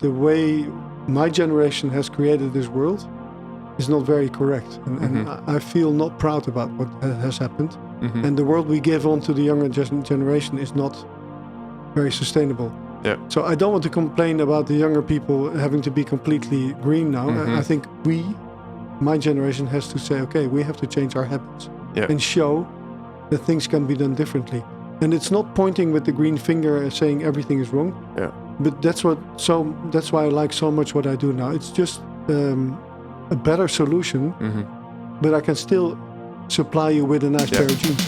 the way my generation has created this world is not very correct. And I feel not proud about what has happened. And the world we give on to the younger generation is not very sustainable. Yeah. So I don't want to complain about the younger people having to be completely green now. I think my generation has to say, okay, we have to change our habits and show that things can be done differently. And it's not pointing with the green finger and saying everything is wrong. Yeah. But that's why I like so much what I do now. It's just a better solution, but I can still supply you with a nice pair of jeans.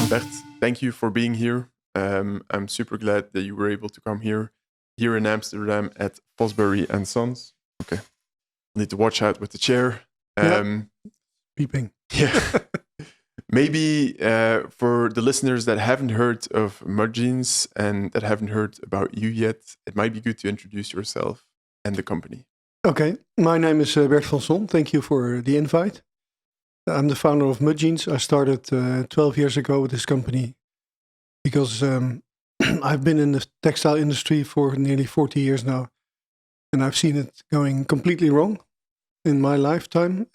Bert, thank you for being here. I'm super glad that you were able to come here in Amsterdam at Fosbury & Sons. Okay. Need to watch out with the chair. Beeping. Yeah. Maybe for the listeners that haven't heard of Mud Jeans and that haven't heard about you yet, it might be good to introduce yourself and the company. Okay. My name is Bert van Son. Thank you for the invite. I'm the founder of Mud Jeans. I started 12 years ago with this company because I've been in the textile industry for nearly 40 years now. And I've seen it going completely wrong in my lifetime.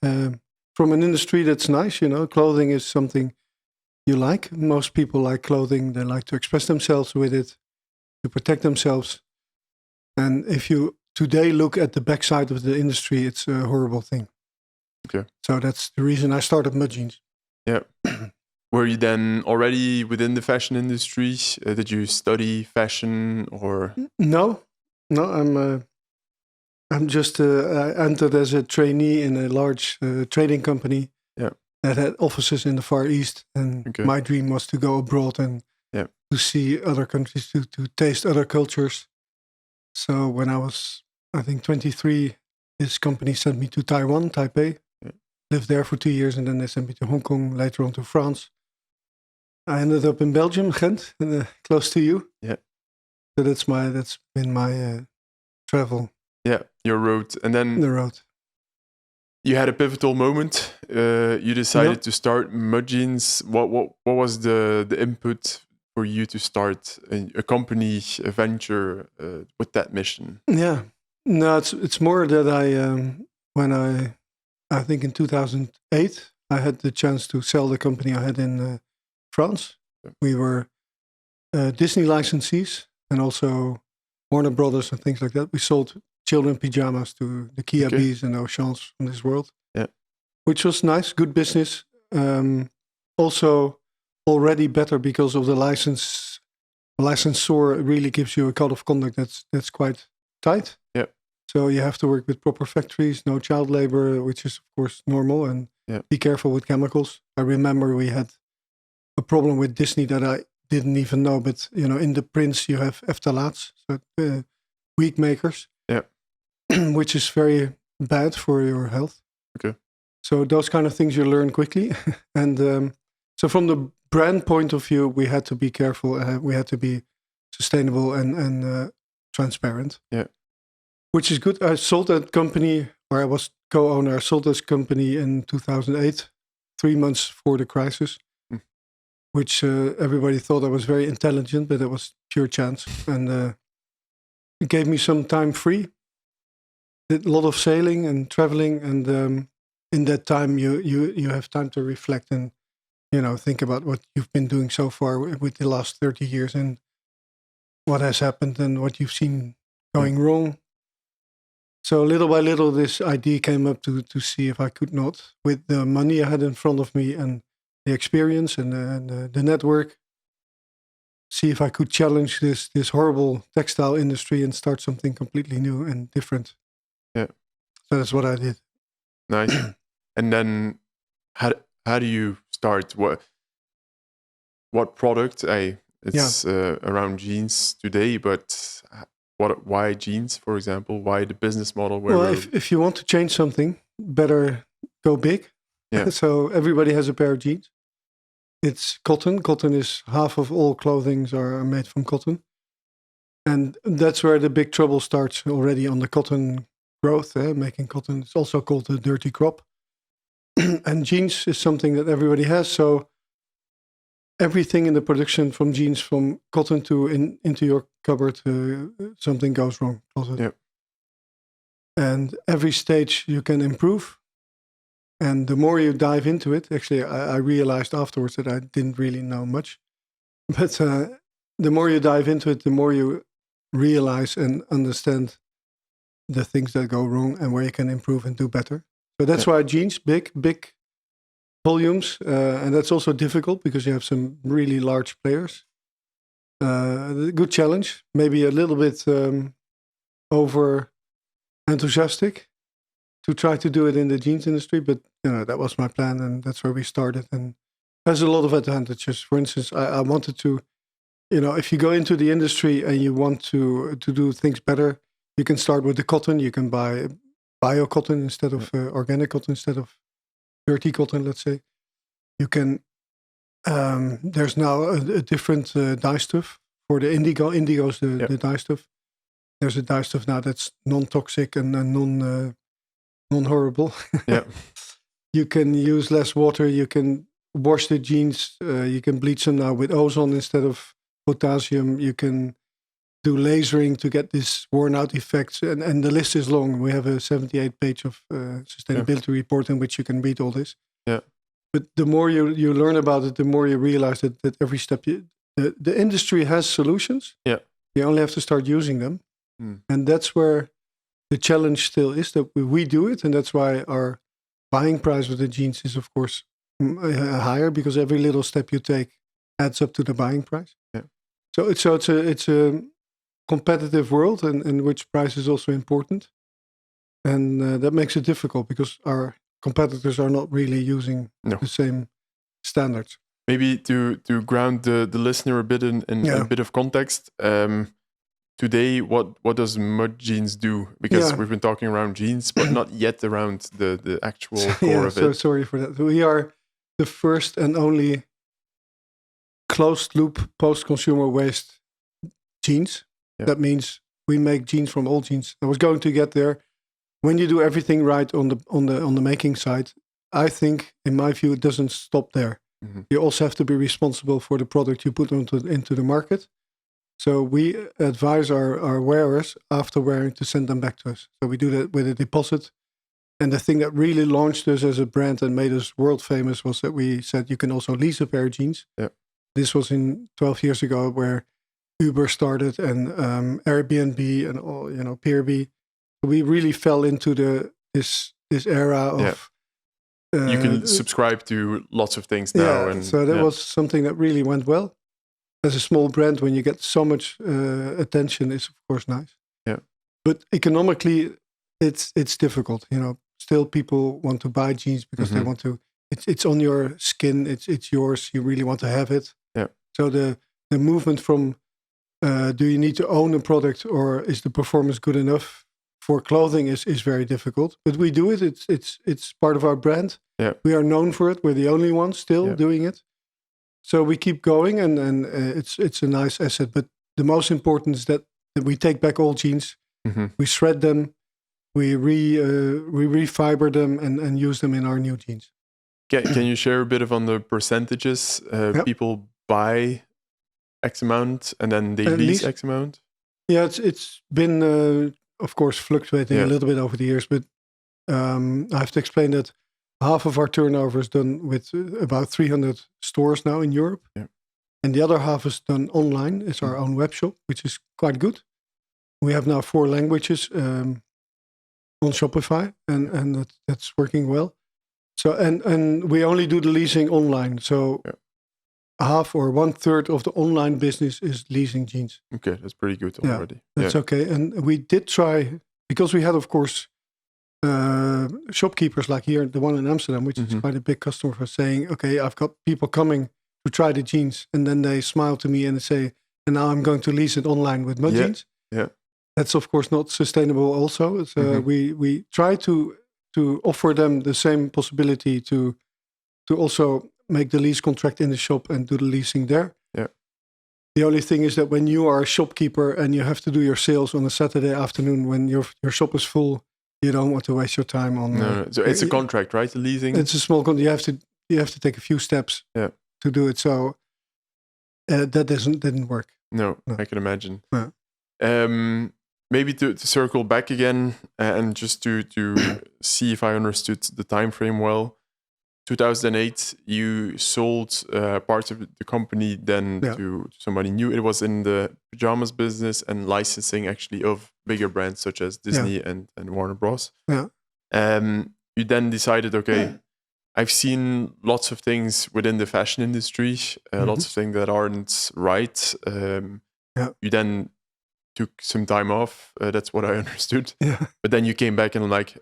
From an industry that's nice, clothing is something you like. Most people like clothing. They like to express themselves with it, to protect themselves. And if you today look at the backside of the industry, it's a horrible thing. Okay. So that's the reason I started Mud Jeans. Yeah. Were you then already within the fashion industry? Did you study fashion or? No, I'm just I entered as a trainee in a large trading company that had offices in the Far East, and my dream was to go abroad and to see other countries, to taste other cultures. So when I was, I think, 23, this company sent me to Taiwan, Taipei. Lived there for 2 years, and then they sent me to Hong Kong, later on to France. I ended up in Belgium, Ghent, close to you. Yeah. So that's been my travel. Yeah, your road. And then the road. You had a pivotal moment. You decided to start Mud Jeans. What was the input for you to start a company, a venture with that mission? Yeah. No, it's more that I think in 2008, I had the chance to sell the company I had in France. We were Disney licensees and also Warner Brothers and things like that. We sold children pajamas to the Kiabis and Auchans from this world, which was nice, good business. Also already better because of the license. The licensor really gives you a code of conduct that's quite tight. Yeah. So you have to work with proper factories, no child labor, which is of course normal, and be careful with chemicals. I remember we had a problem with Disney that I didn't even know, but in the prints you have phthalates, so weed makers, which is very bad for your health. Okay. So those kind of things you learn quickly, and so from the brand point of view, we had to be careful. We had to be sustainable and transparent. Yeah. Which is good. I sold that company, or I was co-owner. I sold this company in 2008, 3 months before the crisis, which everybody thought I was very intelligent, but it was pure chance. And it gave me some time free. Did a lot of sailing and traveling, and in that time, you have time to reflect and think about what you've been doing so far with the last 30 years and what has happened and what you've seen going wrong. So little by little, this idea came up to see if I could not, with the money I had in front of me and the experience and the network, see if I could challenge this horrible textile industry and start something completely new and different. Yeah. So that's what I did. Nice. And then how do you start? What product? It's around jeans today, but why jeans, for example? Why the business model? If you want to change something, better go big. Yeah. So everybody has a pair of jeans. It's cotton. Cotton is half of all clothing are made from cotton. And that's where the big trouble starts already on the cotton growth, making cotton. It's also called the dirty crop. and jeans is something that everybody has. So everything in the production from jeans, from cotton to into your cupboard, something goes wrong. Yep. And every stage you can improve. And the more you dive into it, actually, I realized afterwards that I didn't really know much. But the more you dive into it, the more you realize and understand the things that go wrong and where you can improve and do better. So that's why jeans, big volumes. And that's also difficult because you have some really large players. Good challenge, maybe a little bit over enthusiastic to try to do it in the jeans industry. But, that was my plan and that's where we started. And there's a lot of advantages. For instance, I wanted to, if you go into the industry and you want to do things better, you can start with the cotton. You can buy bio cotton instead of organic cotton, instead of dirty cotton, let's say. You can, there's now a different dye stuff for the indigo. Indigo is the dye stuff. There's a dye stuff now that's non-toxic and non-horrible. Yeah. You can use less water. You can wash the jeans. You can bleach them now with ozone instead of potassium. You can do lasering to get this worn out effects. And the list is long. We have a 78-page of sustainability report in which you can read all this. Yeah. But the more you learn about it, the more you realize that every step, the industry has solutions. Yeah. You only have to start using them. And that's where the challenge still is, that we do it. And that's why our buying price of the jeans is, of course, higher, because every little step you take adds up to the buying price. Yeah. So it's a competitive world in which price is also important. And that makes it difficult because our competitors are not really using the same standards. Maybe to ground the listener a bit in a bit of context, today, what does mud jeans do? Because we've been talking around jeans, but not yet around the actual core of it. So sorry for that. We are the first and only closed loop post-consumer waste jeans. Yeah. That means we make jeans from old jeans. I was going to get there. When you do everything right on the making side, I think, in my view, it doesn't stop there. Mm-hmm. You also have to be responsible for the product you put into the market. So we advise our wearers after wearing to send them back to us. So we do that with a deposit. And the thing that really launched us as a brand and made us world famous was that we said you can also lease a pair of jeans. Yeah. This was in 12 years ago, where Uber started and Airbnb and all, Peerby. We really fell into this era of. You can subscribe to lots of things now. Yeah, so that was something that really went well. As a small brand, when you get so much attention, it's of course nice. Yeah. But economically, it's difficult. Still people want to buy jeans because they want to. It's on your skin. It's yours. You really want to have it. Yeah. So the movement from do you need to own a product, or is the performance good enough for clothing is very difficult. But we do it. It's part of our brand. Yeah. We are known for it. We're the only ones still doing it. So we keep going, and it's a nice asset. But the most important is that we take back all jeans, we shred them, we refiber them, and use them in our new jeans. Can you share a bit on the percentages? People buy X amount and then they lease X amount? Yeah, it's been, of course, fluctuating a little bit over the years. But I have to explain that half of our turnover is done with about 300 stores now in Europe. Yeah. And the other half is done online. It's our own web shop, which is quite good. We have now 4 languages on Shopify, and that's working well. So and we only do the leasing online. So half or 1/3 of the online business is leasing jeans. Okay, that's pretty good already. That's okay. And we did try, because we had, of course, shopkeepers like here, the one in Amsterdam, which is quite a big customer, for saying, okay, I've got people coming to try the jeans, and then they smile to me and they say, and now I'm going to lease it online with my jeans. Yeah, that's of course not sustainable. Also, we try to offer them the same possibility to also make the lease contract in the shop and do the leasing there. Yeah. The only thing is that when you are a shopkeeper and you have to do your sales on a Saturday afternoon when your shop is full, you don't want to waste your time on. No. So it's a contract, right? The leasing. It's a small contract. You have to take a few steps to do it. So that didn't work. No, I can imagine. Yeah. Maybe to circle back again and just to see if I understood the time frame well. 2008, you sold parts of the company then to somebody new. It was in the pajamas business and licensing actually of bigger brands such as Disney and Warner Bros. Yeah. You then decided, okay, I've seen lots of things within the fashion industry, lots of things that aren't right. You then took some time off. That's what I understood. Yeah. But then you came back and like,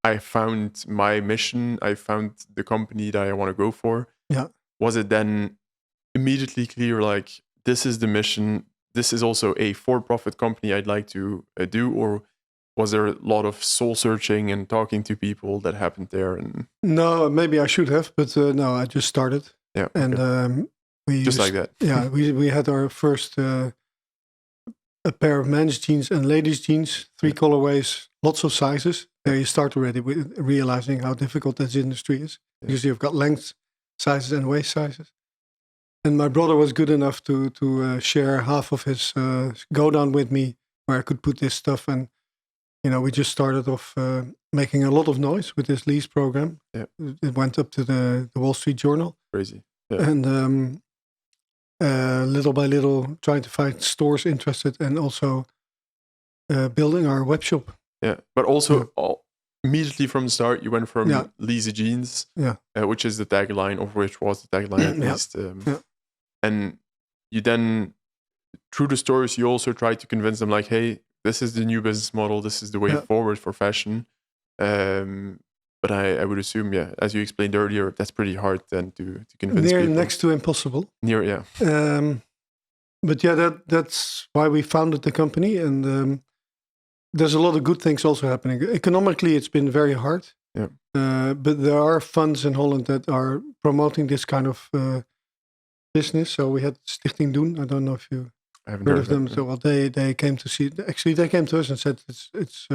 I found my mission. I found the company that I want to go for. Yeah. Was it then immediately clear, like, this is the mission? This is also a for-profit company I'd like to do? Or was there a lot of soul searching and talking to people that happened there? And no, maybe I should have, but no, I just started. Yeah. And we just like that. Yeah, we had our first a pair of men's jeans and ladies' jeans, 3 colorways, lots of sizes. There you start already with realizing how difficult this industry is. Yeah. Because you've got length sizes and waist sizes. And my brother was good enough to share half of his go down with me, where I could put this stuff. And we just started off making a lot of noise with this lease program. Yeah. It went up to the Wall Street Journal. Crazy. Yeah. And little by little, trying to find stores interested, and also building our web shop. Yeah, but also immediately from the start, you went from Lease Jeans, which is the tagline, or which was the tagline at least. And you then, through the stories, you also tried to convince them, like, hey, this is the new business model, this is the way forward for fashion. But I would assume, as you explained earlier, that's pretty hard then to convince people. Next to impossible. But that's why we founded the company. And there's a lot of good things also happening. Economically, it's been very hard. Yeah. But there are funds in Holland that are promoting this kind of business. So we had Stichting Doen. I don't know if you heard of them. So they came to see. Actually, they came to us and said it's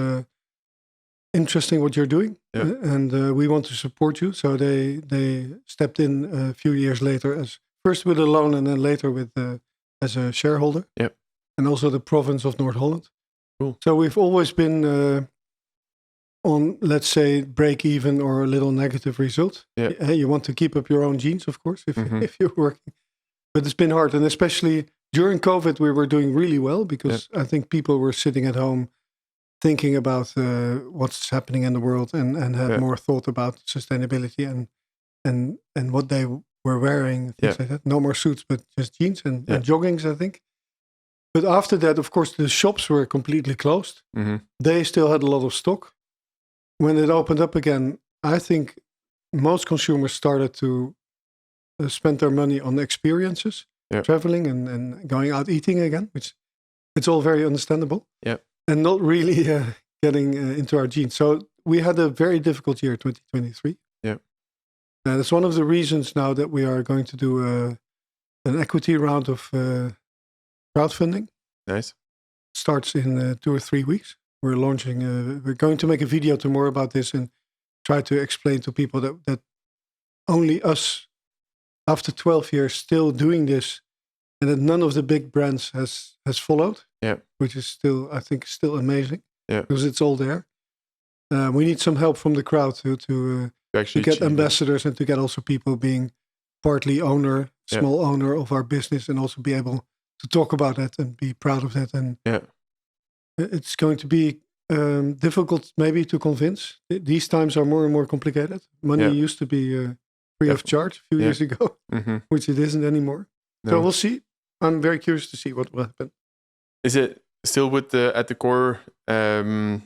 interesting what you're doing, and we want to support you. So they stepped in a few years later, as first with a loan and then later with as a shareholder. Yeah. And also the province of North Holland. Cool. So we've always been on, let's say, break even or a little negative result. Yeah. You want to keep up your own jeans, of course, if you're working. But it's been hard, and especially during COVID, we were doing really well because I think people were sitting at home thinking about what's happening in the world and had more thought about sustainability and what they were wearing, things like that. No more suits, but just jeans and joggings, I think. But after that, of course, the shops were completely closed. Mm-hmm. They still had a lot of stock. When it opened up again, I think most consumers started to spend their money on experiences, traveling and going out eating again, which it's all very understandable. Yeah. And not really getting into our jeans. So we had a very difficult year, 2023. Yeah. That's one of the reasons now that we are going to do an equity round of crowdfunding. Nice. Starts in 2 or 3 weeks. We're launching, we're going to make a video tomorrow about this and try to explain to people that only us, after 12 years, still doing this, and that none of the big brands has followed. Yeah. Which is still, I think, still amazing. Yeah. Because it's all there. We need some help from the crowd to get ambassadors and to get also people being partly small owner of our business, and also be able to talk about that and be proud of that. And it's going to be difficult maybe to convince. These times are more and more complicated. Money used to be free of charge a few years ago, which it isn't anymore. No. So we'll see. I'm very curious to see what will happen. Is it still at the core with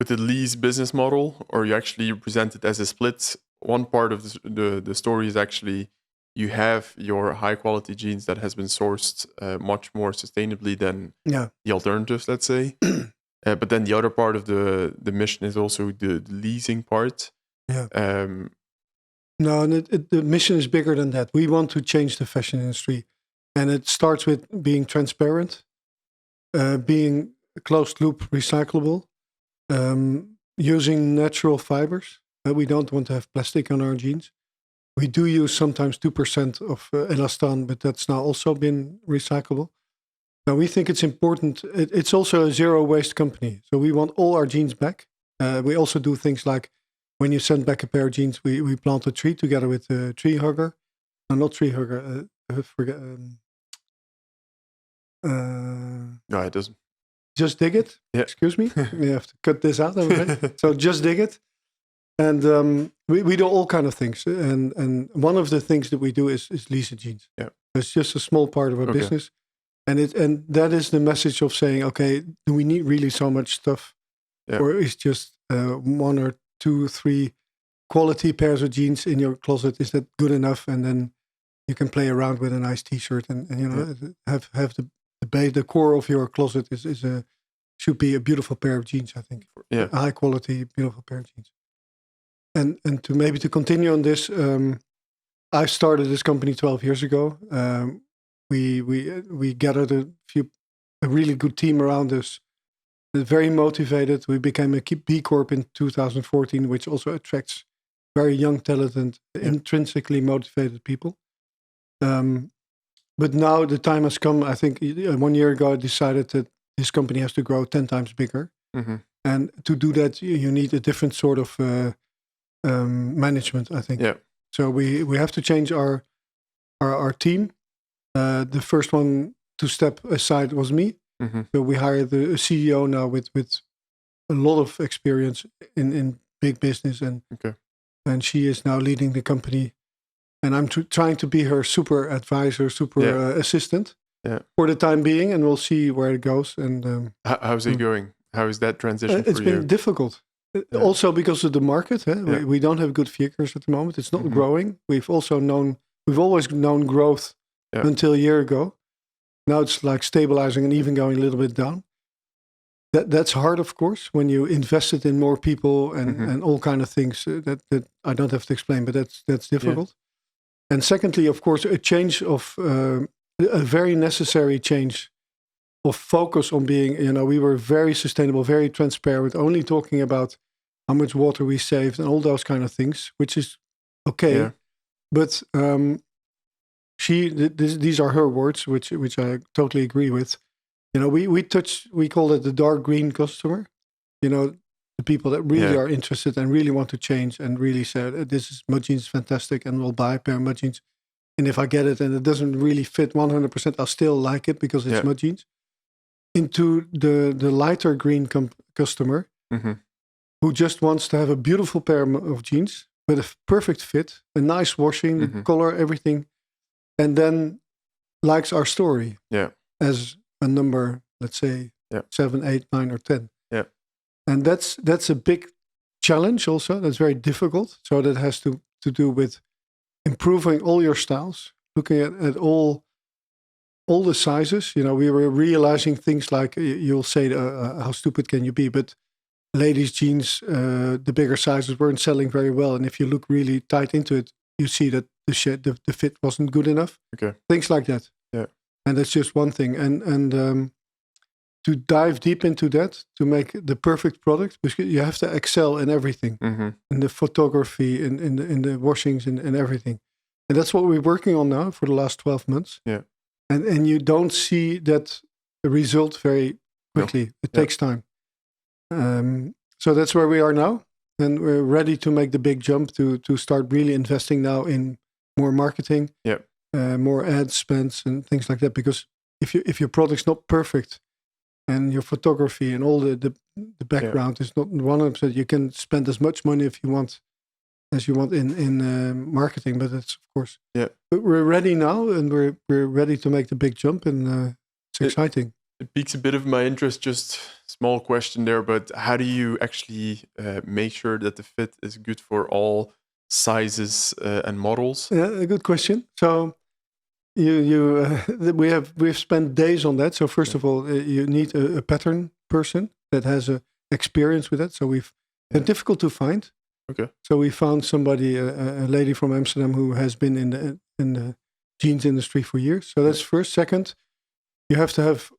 the lease business model, or you actually present it as a split? One part of the story is actually you have your high quality jeans that has been sourced much more sustainably than the alternatives, let's say. But then the other part of the mission is also the leasing part. Yeah. No, and the mission is bigger than that. We want to change the fashion industry. And it starts with being transparent, being closed loop recyclable, Using natural fibers. We don't want to have plastic on our jeans. We do use sometimes 2% of elastan, but that's now also been recyclable. Now we think it's important. It's also a zero waste company. So we want all our jeans back. We also do things like when you send back a pair of jeans, we plant a tree together with a tree hugger. No, not tree hugger. No, it doesn't. Just Dig It. Yeah. Excuse me. You have to cut this out. So Just Dig It. And we do all kind of things. And one of the things that we do is lease jeans. Yeah. It's just a small part of our business. And that is the message of saying, okay, do we need really so much stuff? Yeah. Or is just 1 or 2, 3 quality pairs of jeans in your closet? Is that good enough? And then you can play around with a nice T-shirt and have the core of your closet should be a beautiful pair of jeans. I think, a high quality, beautiful pair of jeans. And to continue on this, I started this company 12 years ago. We gathered a really good team around us. Very motivated. We became a B Corp in 2014, which also attracts very young, talented, intrinsically motivated people. But now the time has come. I think 1 year ago, I decided that this company has to grow 10 times bigger. Mm-hmm. And to do that, you need a different sort of management, I think. Yeah. So we have to change our team. The first one to step aside was me. Mm-hmm. So we hired a CEO now with a lot of experience in big business, and she is now leading the company. And I'm trying to be her super advisor, assistant for the time being, and we'll see where it goes. And how's it going? How is that transition for you? It's been difficult. Also because of the market. We don't have good figures at the moment. It's not growing. We've always known growth until a year ago. Now it's like stabilizing and even going a little bit down. That's hard, of course, when you invested in more people and all kind of things that I don't have to explain, but that's difficult. Yeah. And secondly, of course, a change of a very necessary change of focus on being, we were very sustainable, very transparent, only talking about how much water we saved and all those kind of things, which is okay. Yeah. But these are her words, which I totally agree with. We call it the dark green customer. The people that really are interested and really want to change and really say, this is mud jeans fantastic, and we'll buy a pair of mud jeans. And if I get it and it doesn't really fit 100%, I'll still like it because it's mud jeans. Into the lighter green customer who just wants to have a beautiful pair of jeans with a perfect fit, a nice washing, the color, everything, and then likes our story as a number, let's say 7, 8, 9, or 10. Yeah. And that's a big challenge also. That's very difficult. So that has to do with improving all your styles, looking at all the sizes. We were realizing things like, you'll say, how stupid can you be? But ladies' jeans, the bigger sizes weren't selling very well. And if you look really tight into it, you see that the fit wasn't good enough. Okay. Things like that. Yeah. And that's just one thing. And to dive deep into that, to make the perfect product, because you have to excel in everything, in the photography, in the washings, and everything. And that's what we're working on now for the last 12 months. Yeah. And you don't see that result very quickly. No. It takes time. So that's where we are now. And we're ready to make the big jump to start really investing now in more marketing, more ad spends and things like that. Because if your product's not perfect and your photography and all the background is not 100%, you can spend as much money as you want in marketing. But that's, of course, but we're ready now, and we're ready to make the big jump, and it's exciting. It piques a bit of my interest. Just small question there, but how do you actually make sure that the fit is good for all sizes and models? Yeah, a good question. So we've spent days on that. So first of all, you need a pattern person that has experience with that. So they're difficult to find. Okay. So we found somebody, a lady from Amsterdam, who has been in the jeans industry for years. So that's first. Second, you have to have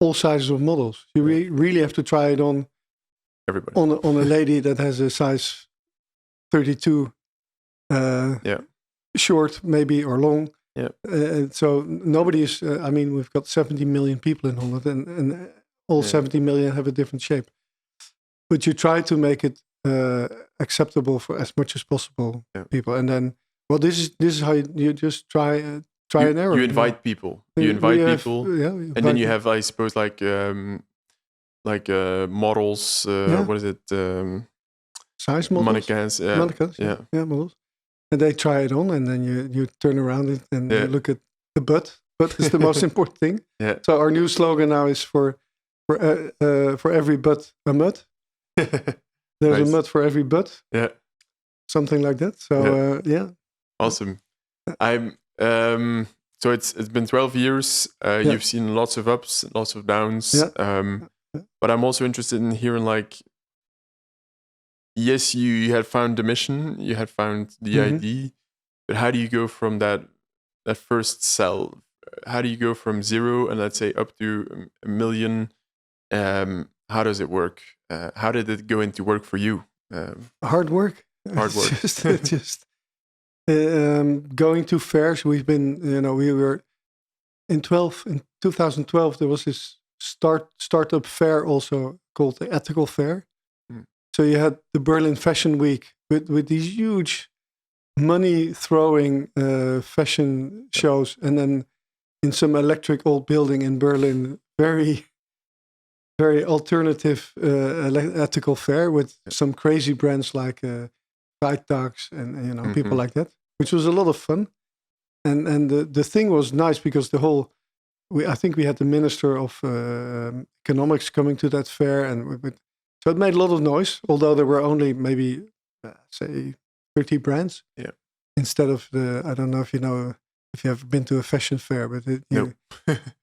all sizes of models. You really have to try it on everybody. on a lady that has a size 32 short maybe or long. Yeah. So nobody is, we've got 70 million people in Holland and all 70 million have a different shape. But you try to make it acceptable for as much as possible people. And then, well, this is how you just try and error. You invite people. You invite people. And then you have, I suppose, like models. What is it? Size models? Mannequins. Mannequins, yeah, models. And they try it on, and then you turn around and you look at the butt. Butt is the most important thing. Yeah. So our new slogan now is for every butt a mud. There's nice. a mud for every butt. Yeah. Something like that. So Awesome. I'm so it's been 12 years. You've seen lots of ups, lots of downs. Yeah. But I'm also interested in hearing, like, yes, you had found the mission, you had found the idea, but how do you go from that first cell? How do you go from 0 and let's say up to 1 million? How does it work? How did it go into work for you? Hard work. Hard work. just going to fairs. We've been, we were in 2012. There was this startup fair also called the Ethical Fair. So you had the Berlin Fashion Week with these huge money throwing fashion shows, and then in some electric old building in Berlin, very very alternative ethical fair with some crazy brands like Freitags and people like that, which was a lot of fun. And the thing was nice because I think we had the Minister of Economics coming to that fair, and so it made a lot of noise, although there were only maybe say 30 brands. Yeah. Instead of I don't know if if you have been to a fashion fair, but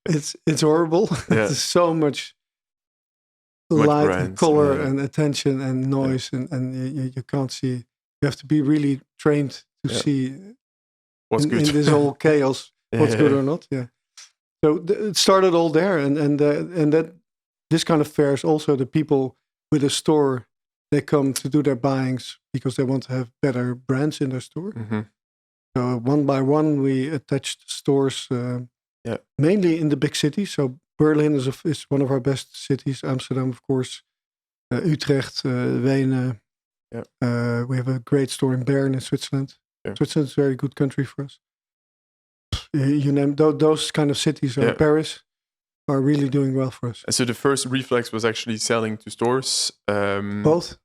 it's horrible. Yeah. There's so much light brands, and color and attention and noise, and you can't see. You have to be really trained to see what's good in this whole chaos. What's good or not? Yeah. So it started all there, and that this kind of fairs also the people with a store, they come to do their buyings because they want to have better brands in their store. So one by one, we attached stores mainly in the big cities. So Berlin is one of our best cities. Amsterdam, of course. Utrecht, Wenen. Yeah. We have a great store in Bern in Switzerland. Yeah. Switzerland is a very good country for us. You name those kind of cities, or Paris, are really doing well for us. And so the first reflex was actually selling to stores? Both.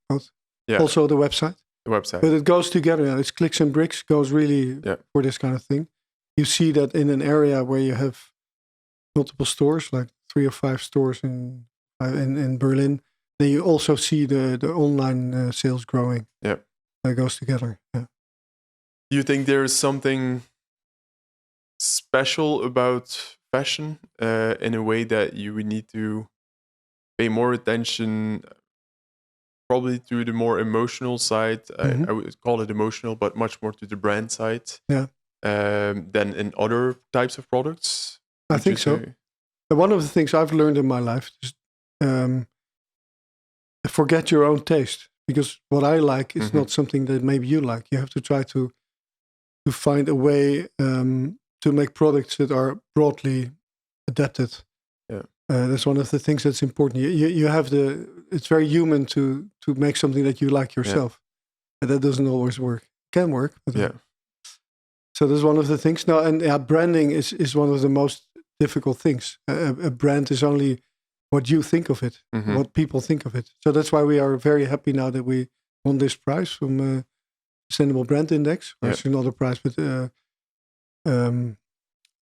Yeah. Also the website. But it goes together. It's clicks and bricks, goes really for this kind of thing. You see that in an area where you have multiple stores, like 3 or 5 stores in Berlin, then you also see the online sales growing. Yeah. That goes together. Yeah. Do you think there is something special about fashion in a way that you would need to pay more attention probably to the more emotional side? I would call it emotional, but much more to the brand side than in other types of products? I think so. One of the things I've learned in my life is forget your own taste, because what I like is not something that maybe you like. You have to try to find a way to make products that are broadly adapted. Yeah. That's one of the things that's important. You have it's very human to make something that you like yourself. And that doesn't always work. It can work. But so that's one of the things. No, and branding is one of the most difficult things. A brand is only what you think of it, what people think of it. So that's why we are very happy now that we won this prize from Sustainable Brand Index. It's another prize, but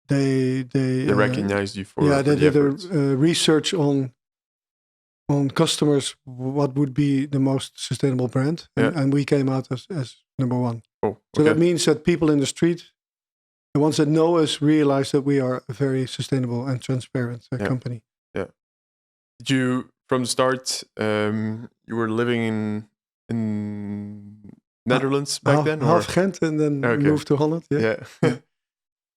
they recognized you for they did efforts. Research on customers, what would be the most sustainable brand, and we came out as number 1. Oh, okay. So that means that people in the street, the ones that know us, realize that we are a very sustainable and transparent company. Yeah. Did you, from the start, you were living in Netherlands back then? Half Ghent and then moved to Holland. Yeah.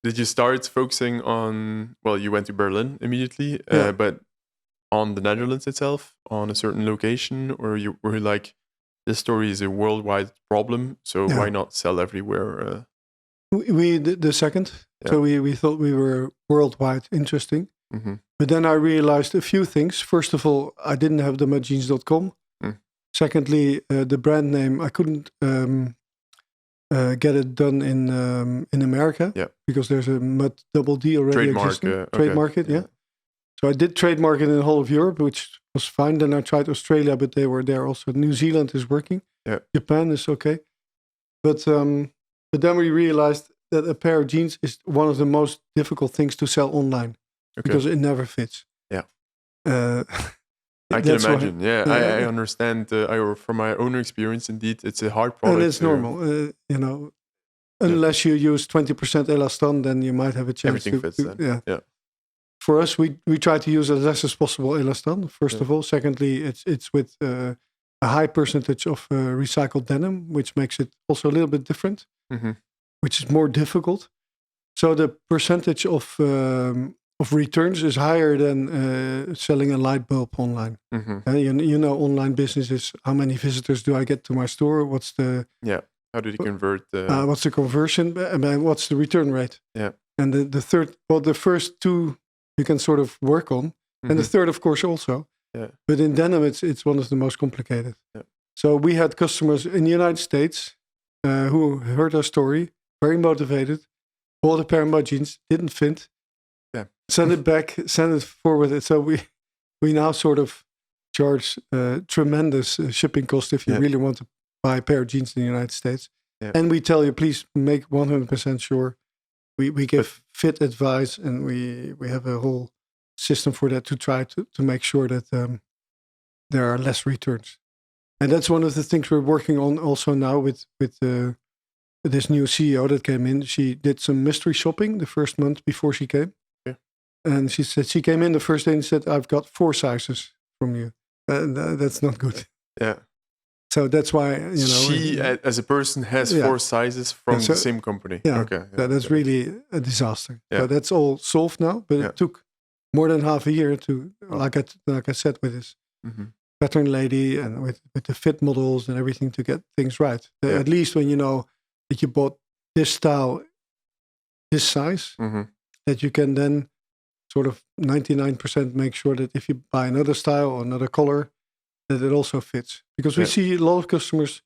Did you start focusing on, well, you went to Berlin immediately, but on the Netherlands itself, on a certain location, or were you like, this story is a worldwide problem, so why not sell everywhere? We did the second. Yeah. So we thought we were worldwide interesting. Mm-hmm. But then I realized a few things. First of all, I didn't have the mudjeans.com. Secondly, the brand name, I couldn't get it done in America because there's a mud double D already trademark, trademark it, yeah. So I did trademark it in the whole of Europe, which was fine. Then I tried Australia, but they were there also. New Zealand is working. Yeah. Japan is okay. But then we realized that a pair of jeans is one of the most difficult things to sell online because it never fits. Yeah. I can imagine. I understand. From my own experience, indeed, it's a hard product. And it's normal, unless you use 20% elastan, then you might have a chance. Everything fits then. Yeah. For us, we try to use as less as possible elastan. First of all, secondly, it's with a high percentage of recycled denim, which makes it also a little bit different, which is more difficult. So the percentage of returns is higher than selling a light bulb online. Online business is how many visitors do I get to my store? What's the how do you convert? What's the conversion? What's the return rate? Yeah, and the third, the first two you can sort of work on, and the third, of course, also. Yeah. But in denim, it's one of the most complicated. Yeah. So we had customers in the United States who heard our story, very motivated, bought a pair of mud jeans, didn't fit. Send it back, send it forward. So we now sort of charge tremendous shipping cost if you really want to buy a pair of jeans in the United States. Yeah. And we tell you, please make 100% sure. We give fit advice, and we have a whole system for that to try to make sure that there are less returns. And that's one of the things we're working on also now with this new CEO that came in. She did some mystery shopping the first month before she came. And she said she came in the first day and said, "I've got 4 sizes from you." And that's not good. Yeah. So that's why she, as a person, has 4 sizes from the same company. Yeah. Okay. That's really a disaster. Yeah. So that's all solved now, but it took more than half a year to, like I said, with this pattern lady and with the fit models and everything to get things right. At least when you know that you bought this style, this size, that you can then sort of 99% make sure that if you buy another style or another color, that it also fits. Because we see a lot of customers,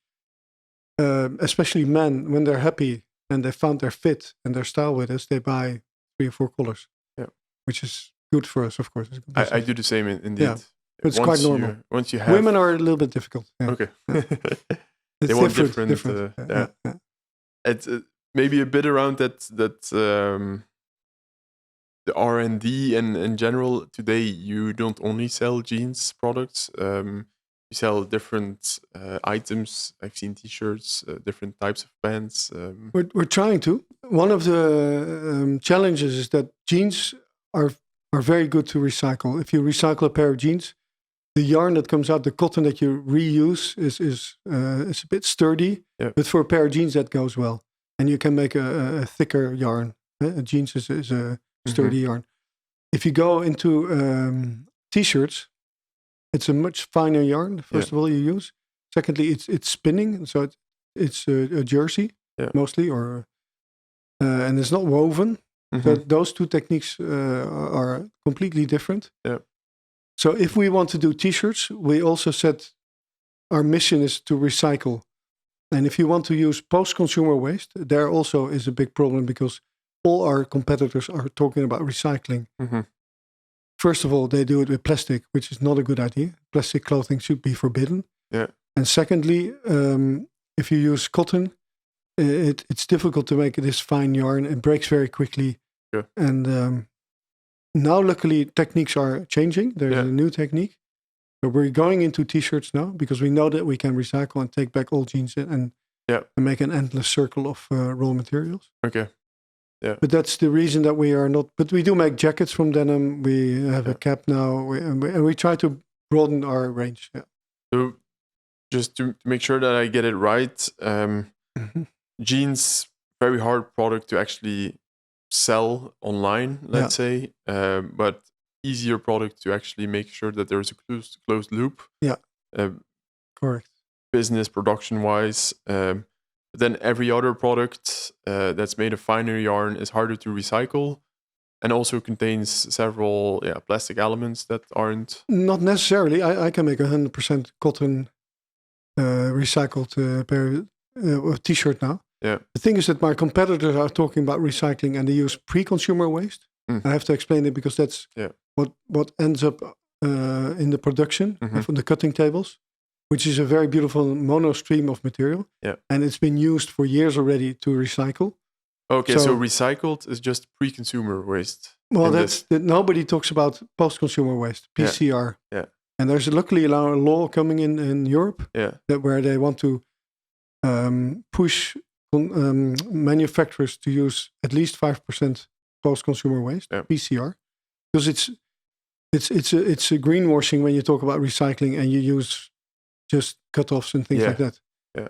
especially men, when they're happy and they found their fit and their style with us, they buy 3 or 4 colors. Yeah, which is good for us, of course. I do the same indeed. Yeah, but it's quite normal. Once you have women are a little bit difficult. Yeah. Okay, they want different. It's maybe a bit around that. The R&D and in general today, you don't only sell jeans products. You sell different items. I've seen T-shirts, different types of pants. We're trying to. One of the challenges is that jeans are very good to recycle. If you recycle a pair of jeans, the yarn that comes out, the cotton that you reuse is a bit sturdy. Yeah. But for a pair of jeans, that goes well, and you can make a thicker yarn. A jeans is a sturdy yarn. If you go into T-shirts, it's a much finer yarn. First of all, you use. Secondly, it's spinning, so it's a jersey mostly, and it's not woven. So those 2 techniques are completely different. Yeah. So if we want to do T-shirts, we also said our mission is to recycle. And if you want to use post-consumer waste, there also is a big problem because all our competitors are talking about recycling. First of all, they do it with plastic, which is not a good idea. Plastic clothing should be forbidden. Yeah. And secondly, if you use cotton, it's difficult to make this fine yarn. It breaks very quickly. Yeah. And now, luckily, techniques are changing. There's a new technique. So we're going into T-shirts now because we know that we can recycle and take back old jeans and make an endless circle of raw materials. Okay. Yeah. But that's the reason that we are not. But we do make jackets from denim. We have a cap now, and we try to broaden our range. Yeah. So, just to make sure that I get it right, jeans, very hard product to actually sell online. Let's say, but easier product to actually make sure that there's a closed loop. Yeah, Uh, correct. Business production wise. Then every other product that's made of finer yarn is harder to recycle and also contains several plastic elements that aren't. Not necessarily. I can make 100% cotton recycled pair of t-shirt now. Yeah. The thing is that my competitors are talking about recycling and they use pre-consumer waste. I have to explain it because that's what ends up in the production from the cutting tables, which is a very beautiful mono stream of material. Yeah. And it's been used for years already to recycle. Okay, so recycled is just pre-consumer waste. Well, nobody talks about post-consumer waste, PCR. Yeah. And there's luckily a law coming in Europe where they want to push manufacturers to use at least 5% post-consumer waste, PCR, because it's a greenwashing when you talk about recycling and you use just cutoffs and things like that,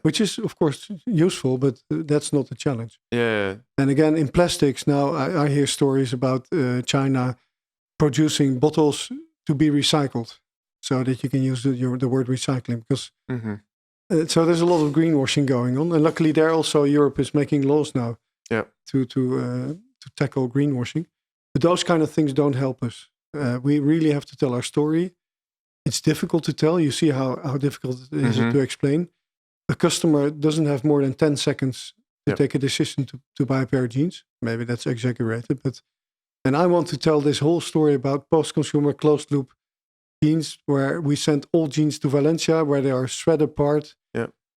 which is of course useful, but that's not the challenge. Yeah. And again, in plastics now, I hear stories about China producing bottles to be recycled, so that you can use the word recycling because. So there's a lot of greenwashing going on, and luckily Europe is making laws now to tackle greenwashing. But those kind of things don't help us. We really have to tell our story. It's difficult to tell. You see how difficult it is to explain. A customer doesn't have more than 10 seconds to take a decision to buy a pair of jeans. Maybe that's exaggerated, and I want to tell this whole story about post-consumer closed-loop jeans, where we send all jeans to Valencia, where they are shred apart,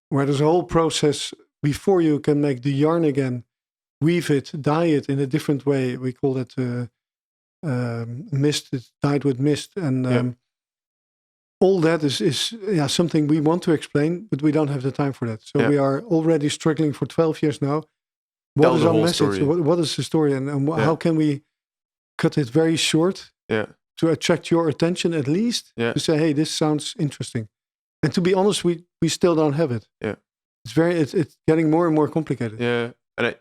where there's a whole process before you can make the yarn again, weave it, dye it in a different way. We call it mist. It's dyed with mist, and all that is something we want to explain, but we don't have the time for that. So we are already struggling for 12 years now. What is our message? What is the story, and how can we cut it very short? To attract your attention at least, to say, hey, this sounds interesting. And to be honest, we still don't have it. It's getting more and more complicated. And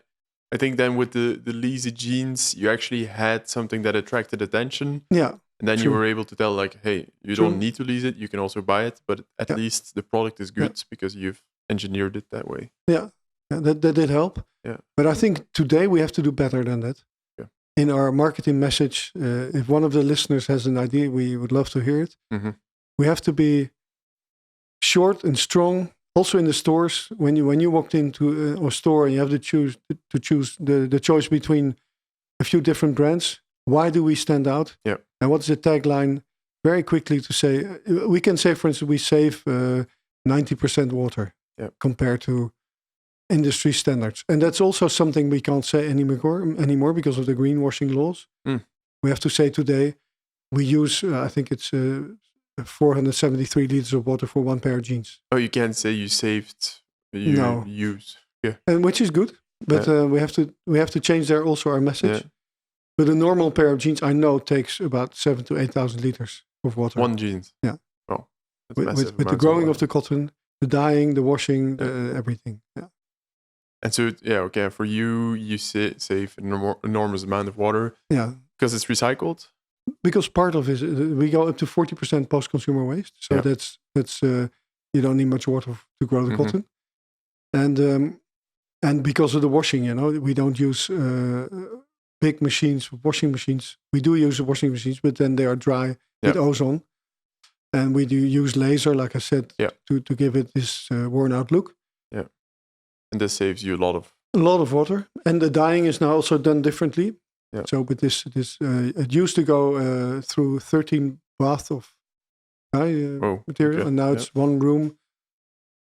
I think then with the leasy jeans, you actually had something that attracted attention. And then you were able to tell like, hey, you don't need to lease it, you can also buy it, but at least the product is good because you've engineered it that way. That did help. But I think today we have to do better than that. In our marketing message, if one of the listeners has an idea, we would love to hear it. We have to be short and strong. Also in the stores, when you walked into a store and you have to choose the choice between a few different brands, why do we stand out? And what's the tagline? Very quickly to say, we can say, for instance, we save 90% water compared to industry standards. And that's also something we can't say anymore because of the greenwashing laws. We have to say today, we use, I think it's 473 liters of water for one pair of jeans. Oh, you can't say you saved, use. And which is good, but we have to change there also our message. But a normal pair of jeans, I know, takes about 7,000 to 8,000 liters of water. One jeans? Yeah. Oh, with the growing of the cotton, the dyeing, the washing, everything. And so, for you save an enormous amount of water. Because it's recycled? Because part of it, we go up to 40% post-consumer waste. So that's you don't need much water to grow the cotton. And because of the washing, we don't use big machines, washing machines. We do use washing machines, but then they are dry with ozone. And we do use laser, like I said, to give it this worn-out look. And this saves you a lot of water. And the dyeing is now also done differently. So with this it used to go through 13 baths of dye material, and now it's one room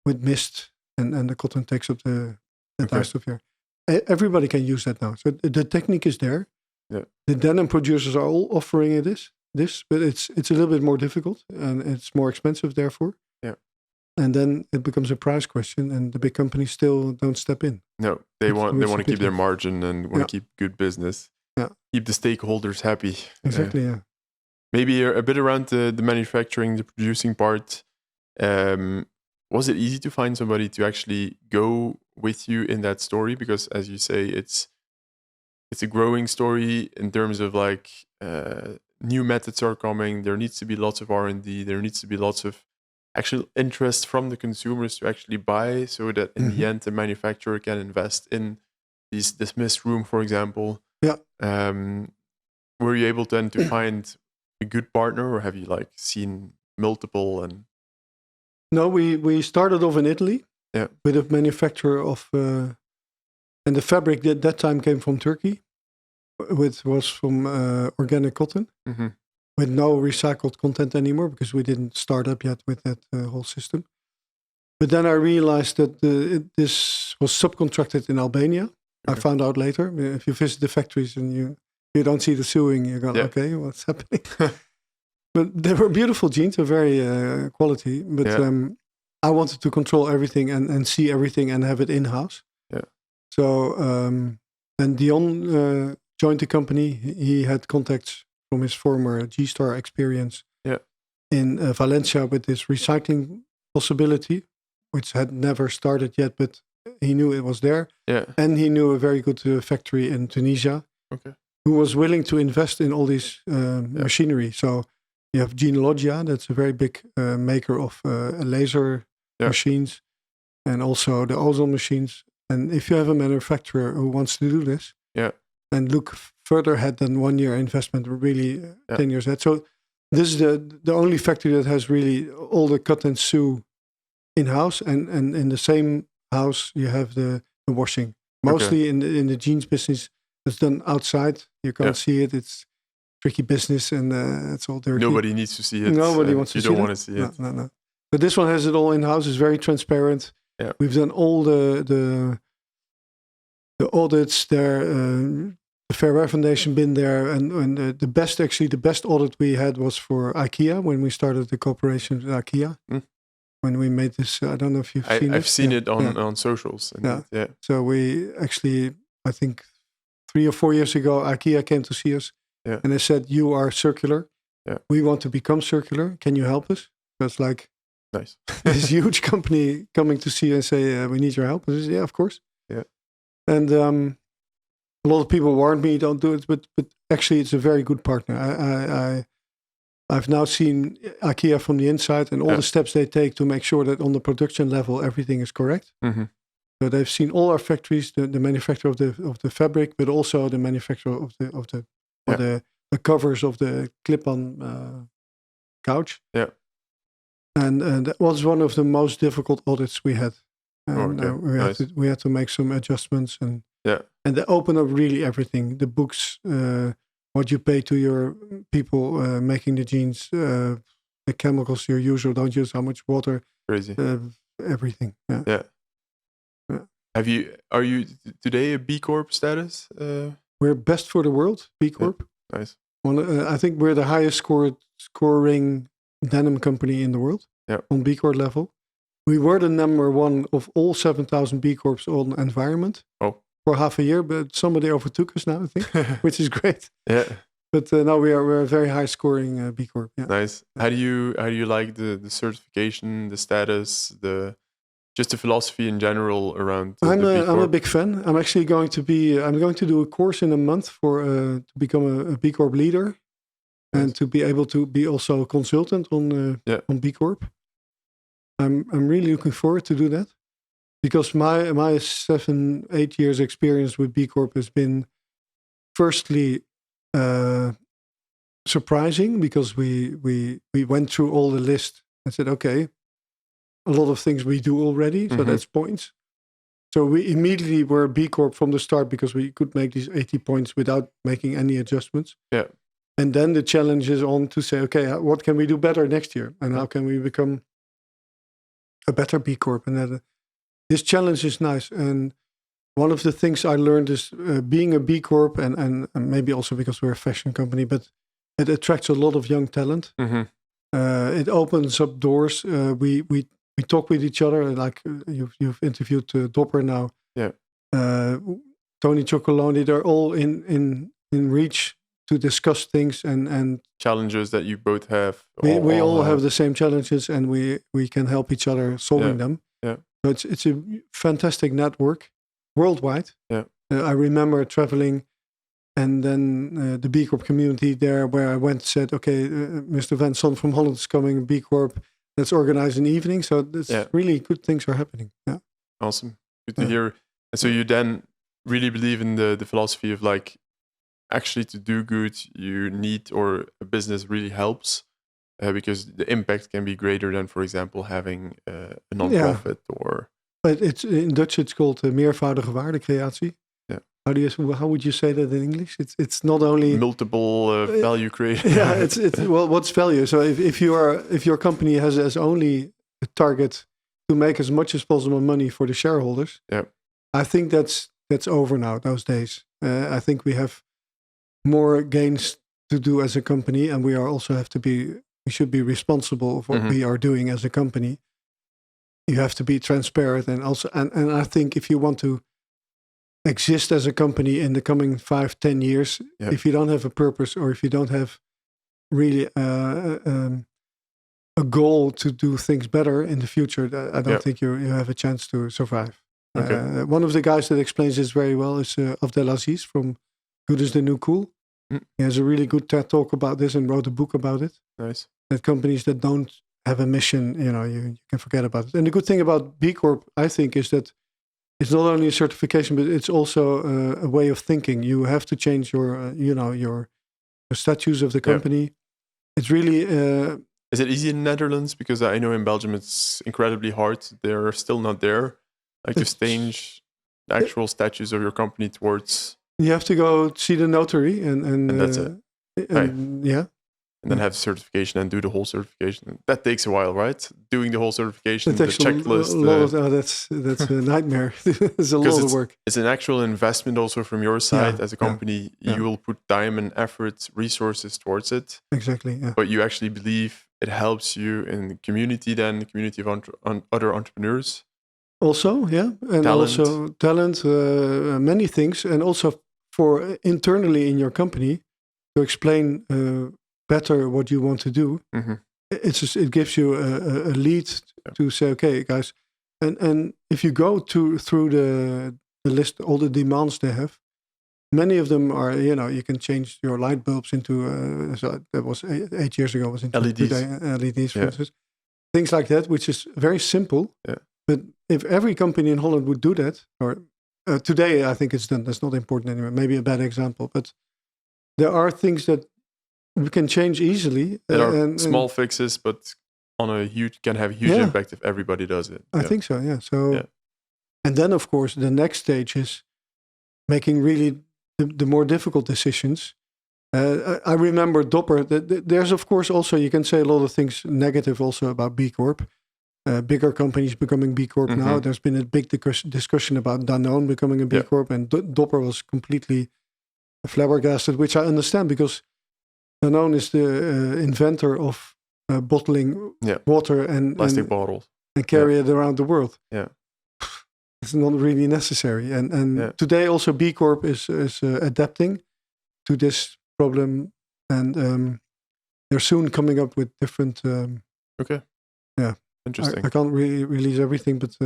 with mist, and the cotton takes up the dye stuff here. Everybody can use that now. So the technique is there. The denim producers are all offering this, but it's a little bit more difficult and it's more expensive, therefore. And then it becomes a price question, and the big companies still don't step in. No, they want to keep their margin and want to keep good business. Keep the stakeholders happy. Exactly. Maybe a bit around the manufacturing, the producing part. Was it easy to find somebody to actually go with you in that story? Because as you say, it's a growing story in terms of like new methods are coming. There needs to be lots of R&D. There needs to be lots of actual interest from the consumers to actually buy, so that in the end the manufacturer can invest in this mist room, for example. Yeah. Were you able then to find a good partner, or have you like seen multiple? And No, we started off in Italy. Yeah. With a manufacturer of, and the fabric that time came from Turkey, which was from organic cotton, with no recycled content anymore, because we didn't start up yet with that whole system. But then I realized that this was subcontracted in Albania. I found out later. If you visit the factories and you don't see the sewing, you go, okay, what's happening? But they were beautiful jeans, a very quality. But I wanted to control everything and see everything and have it in-house. Yeah. So then Dion joined the company. He had contacts from his former G-Star experience in Valencia with this recycling possibility, which had never started yet, but he knew it was there. Yeah. And he knew a very good factory in Tunisia, who was willing to invest in all this machinery. So you have Genealogia, that's a very big maker of laser machines, and also the ozone machines. And if you have a manufacturer who wants to do this, and look further ahead than 1 year investment, really 10 years ahead. So this is the only factory that has really all the cut and sew in-house, and in the same house you have the washing. Mostly in the jeans business, it's done outside. You can't see it. It's tricky business, and it's all dirty. Nobody needs to see it. Nobody wants to see it. You don't want to see it. No. But this one has it all in-house. It's very transparent. Yeah. We've done all the audits there. The Fair Wear Foundation been there, and the best audit we had was for IKEA when we started the cooperation with IKEA. When we made this, I don't know if you've seen it. I've seen it on socials. Yeah. So we actually, I think 3 or 4 years ago, IKEA came to see us, and they said, "You are circular. We want to become circular. Can you help us?" So it's like, nice. This huge company coming to see you and say, "We need your help." I said, "Yeah, of course." Yeah. And a lot of people warned me, "Don't do it," but actually, it's a very good partner. I've now seen IKEA from the inside, and all the steps they take to make sure that on the production level everything is correct. So they've seen all our factories, the manufacturer of the fabric, but also the manufacturer of the covers of the clip-on couch. Yeah. And that was one of the most difficult audits we had. And we had to make some adjustments, and they open up really everything. The books, what you pay to your people making the jeans, the chemicals you use or don't use, how much water, crazy, everything. Yeah. Are you today a B Corp status? We're best for the world, B Corp. Nice. I think we're the highest scoring denim company in the world on B Corp level. We were the number one of all 7,000 B Corps on environment for half a year, but somebody overtook us now, I think, which is great. Yeah. But now we're a very high scoring B Corp. Yeah. Nice. How do you like the certification, the status, just the philosophy in general around? I'm a big fan. I'm actually going to do a course in a month for to become a B Corp leader, and to be able to be also a consultant on B Corp. I'm really looking forward to do that, because my 7-8 years experience with B Corp has been firstly surprising, because we went through all the list and said, okay, a lot of things we do already, so that's points. So we immediately were B Corp from the start, because we could make these 80 points without making any adjustments. Yeah. And then the challenge is on to say, okay, what can we do better next year? And how can we become a better B Corp? And this challenge is nice. And one of the things I learned is being a B Corp, and maybe also because we're a fashion company, but it attracts a lot of young talent. It opens up doors. We talk with each other, like you've interviewed Dopper now. Yeah. Tony Chocolonely, they're all in reach to discuss things and challenges that you both have. We all have the same challenges, and we can help each other solving them. Yeah. So it's a fantastic network worldwide. Yeah. I remember traveling And then the B Corp community there, where I went, said, okay, Mr. Van Son from Holland is coming, B Corp, let's organize an evening. So it's really good things are happening. Yeah. Awesome. Good to hear. And so you then really believe in the philosophy of like, actually to do good, you need, or a business really helps because the impact can be greater than, for example, having a non-profit or... But it's in Dutch, it's called meervoudige waardecreatie. Yeah. How would you say that in English? It's not only multiple value creation. Yeah, it's well, what's value? So if your company has as only a target to make as much as possible money for the shareholders, I think that's over now. Those days, I think we have more gains to do as a company, and we should be responsible for what we are doing as a company. You have to be transparent, and also, and I think if you want to exist as a company in the coming 5-10 years, if you don't have a purpose, or if you don't have really a goal to do things better in the future, I don't think you have a chance to survive. Okay. One of the guys that explains this very well is Abdelaziz from Good is the New Cool. He has a really good TED talk about this and wrote a book about it. Nice. That companies that don't have a mission, you can forget about it. And the good thing about B Corp, I think, is that it's not only a certification, but it's also a way of thinking. You have to change your statutes of the company. Yep. It's really... is it easy in the Netherlands? Because I know in Belgium it's incredibly hard. They're still not there. Like to change the actual statutes of your company towards... You have to go see the notary and that's it. Yeah. And then have certification and do the whole certification. That takes a while, right? Doing the whole certification, the checklist. That's a nightmare. It's a lot of work. It's an actual investment also from your side as a company. Yeah. You will put time and effort, resources towards it. Exactly, yeah. But you actually believe it helps you in the community then, the community of other entrepreneurs. Also, yeah. And also talent, many things. And also for internally in your company to explain... better what you want to do. It gives you a lead to say, okay, guys, and if you go through the list, all the demands they have, many of them are, you can change your light bulbs into, so that was 8 years ago, was into LEDs, for instance. Things like that, which is very simple. Yeah. But if every company in Holland would do that, or today I think it's done, that's not important anymore, maybe a bad example, but there are things that we can change easily. There are small fixes, but can have a huge impact if everybody does it. I think so, yeah. So, and then of course the next stage is making really the more difficult decisions. I remember Dopper. There's of course also, you can say a lot of things negative also about B Corp. Bigger companies becoming B Corp now. There's been a big discussion about Danone becoming a B Corp, and Dopper was completely flabbergasted, which I understand because Danone is the inventor of bottling water and plastic bottles and carry it around the world. Yeah, it's not really necessary. And today also B Corp is adapting to this problem, and they're soon coming up with different. Interesting. I can't really release everything, but